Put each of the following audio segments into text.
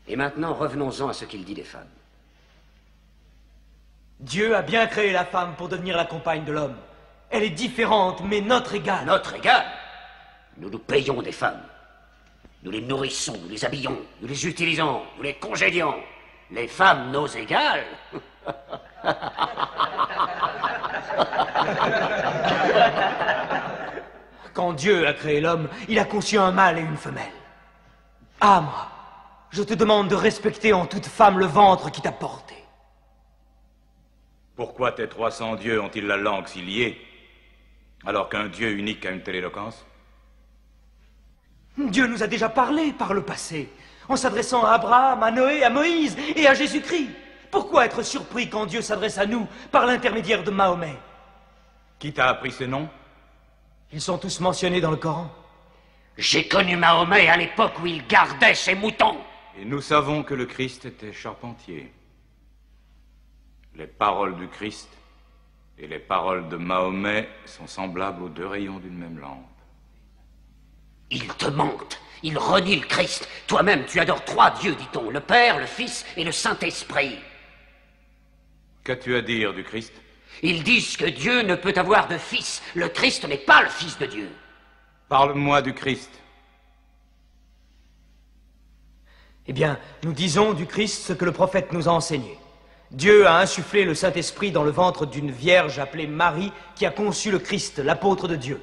Et maintenant, revenons-en à ce qu'il dit des femmes. Dieu a bien créé la femme pour devenir la compagne de l'homme. Elle est différente, mais notre égale. Notre égale? Nous nous payons des femmes. Nous les nourrissons, nous les habillons, nous les utilisons, nous les congédions. Les femmes, nos égales? Quand Dieu a créé l'homme, il a conçu un mâle et une femelle. Ah, moi, je te demande de respecter en toute femme le ventre qui t'a porté. Pourquoi tes 300 dieux ont-ils la langue si liée, alors qu'un Dieu unique a une telle éloquence? Dieu nous a déjà parlé par le passé, en s'adressant à Abraham, à Noé, à Moïse et à Jésus-Christ. Pourquoi être surpris quand Dieu s'adresse à nous par l'intermédiaire de Mahomet? Qui t'a appris ces noms? Ils sont tous mentionnés dans le Coran. J'ai connu Mahomet à l'époque où il gardait ses moutons. Et nous savons que le Christ était charpentier. Les paroles du Christ et les paroles de Mahomet sont semblables aux deux rayons d'une même lampe. Il te mente, il renie le Christ. Toi-même, tu adores 3 dieux, dit-on, le Père, le Fils et le Saint-Esprit. Qu'as-tu à dire du Christ? Ils disent que Dieu ne peut avoir de fils. Le Christ n'est pas le Fils de Dieu. Parle-moi du Christ. Eh bien, nous disons du Christ ce que le prophète nous a enseigné. Dieu a insufflé le Saint-Esprit dans le ventre d'une vierge appelée Marie qui a conçu le Christ, l'apôtre de Dieu.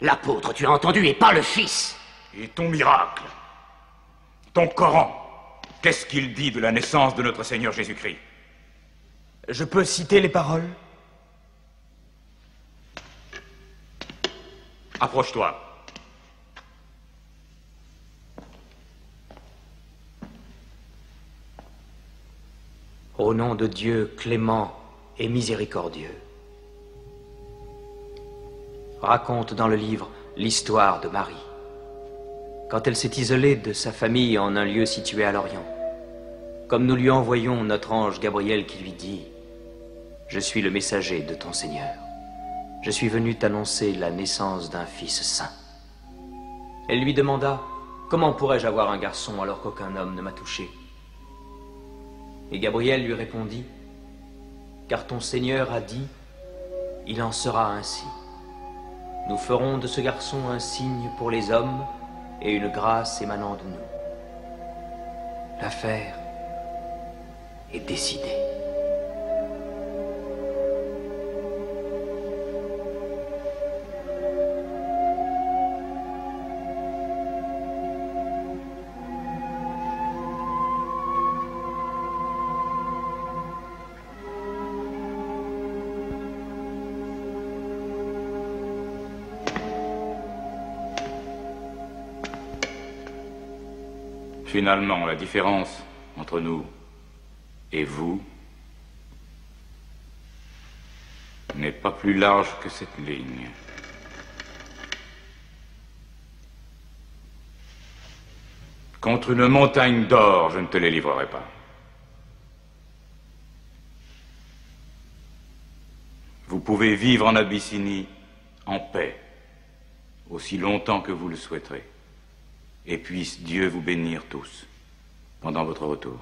L'apôtre, tu as entendu, et pas le Fils. Et ton miracle, ton Coran, qu'est-ce qu'il dit de la naissance de notre Seigneur Jésus-Christ? Je peux citer les paroles? Approche-toi. Au nom de Dieu clément et miséricordieux. Raconte dans le livre l'histoire de Marie. Quand elle s'est isolée de sa famille en un lieu situé à l'Orient, comme nous lui envoyons notre ange Gabriel qui lui dit « Je suis le messager de ton Seigneur. Je suis venu t'annoncer la naissance d'un fils saint. » Elle lui demanda « Comment pourrais-je avoir un garçon alors qu'aucun homme ne m'a touché ?» Et Gabriel lui répondit « Car ton Seigneur a dit, il en sera ainsi. Nous ferons de ce garçon un signe pour les hommes et une grâce émanant de nous. » L'affaire est décidée. Finalement, la différence entre nous et vous n'est pas plus large que cette ligne. Contre une montagne d'or, je ne te les livrerai pas. Vous pouvez vivre en Abyssinie en paix, aussi longtemps que vous le souhaiterez. Et puisse Dieu vous bénir tous pendant votre retour.